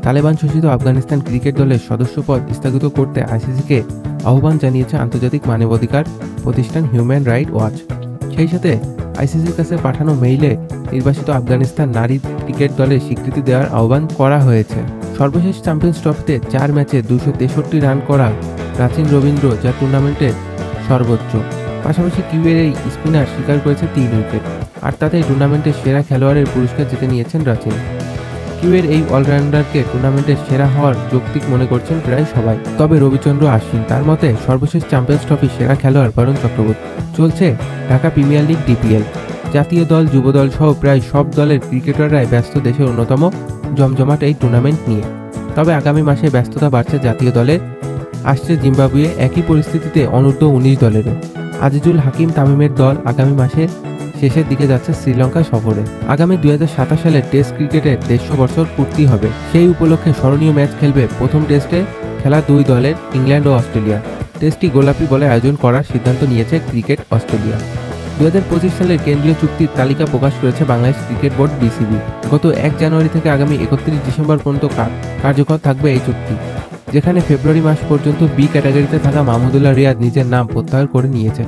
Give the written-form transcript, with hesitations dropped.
তালেবান শাসিত আফগানিস্তান ক্রিকেট দলের সদস্যপদ স্থগিত করতে আইসিসিকে আহ্বান জানিয়েছে আন্তর্জাতিক মানবাধিকার প্রতিষ্ঠান হিউম্যান রাইট ওয়াচ। সেই সাথে আইসিসির কাছে পাঠানো মেইলে নির্বাসিত আফগানিস্তান নারী ক্রিকেট দলের স্বীকৃতি দেওয়ার আহ্বান করা হয়েছে। সর্বশেষ চ্যাম্পিয়ন্স ট্রফিতে 4 ম্যাচে 263 রান করা প্রাচীন রবীন্দ্র যা টুর্নামেন্টের সর্বোচ্চ। পাশাপাশি কিউয়ের এই স্পিনার শিকার করেছে 3 উইকেট, আর তাতে টুর্নামেন্টের সেরা খেলোয়াড়ের পুরস্কার জিতে নিয়েছেন রাচিন। কিউয়ের এই অলরাউন্ডারকে টুর্নামেন্টের সেরা হওয়ার যৌক্তিক মনে করছেন প্রায় সবাই। তবে রবিচন্দ্র আশ্বিন তার মতে সর্বশেষ চ্যাম্পিয়ন্স ট্রফির সেরা খেলোয়াড় বরুণ চক্রবর্তী। চলছে ঢাকা প্রিমিয়ার লিগ ডিপিএল। জাতীয় দল, যুব দল সহ প্রায় সব দলের ক্রিকেটাররাই ব্যস্ত দেশের অন্যতম জমজমাট এই টুর্নামেন্ট নিয়ে। তবে আগামী মাসে ব্যস্ততা বাড়ছে জাতীয় দলের, আসছে জিম্বাবুয়ে, একই পরিস্থিতিতে অনূর্ধ্ব-19 দলেরও। আজিজুল হাকিম তামিমের দল আগামী মাসে শেষের দিকে যাচ্ছে শ্রীলঙ্কা সফরে। আগামী 2027 সালে টেস্ট ক্রিকেটের 150 বছর পূর্তি হবে। সেই উপলক্ষে স্মরণীয় ম্যাচ খেলবে প্রথম টেস্টে খেলা 2 দলের ইংল্যান্ড ও অস্ট্রেলিয়া। টেস্টটি গোলাপি বলে আয়োজন করার সিদ্ধান্ত নিয়েছে ক্রিকেট অস্ট্রেলিয়া। 2025 সালের কেন্দ্রীয় চুক্তির তালিকা প্রকাশ করেছে বাংলাদেশ ক্রিকেট বোর্ড বিসিবি। গত 1 জানুয়ারি থেকে আগামী 31 ডিসেম্বর পর্যন্ত কার্যকর থাকবে এই চুক্তি, যেখানে ফেব্রুয়ারি মাস পর্যন্ত বি ক্যাটাগরিতে থাকা মাহমুদুল্লাহ রিয়াদ নিজের নাম প্রত্যাহার করে নিয়েছে।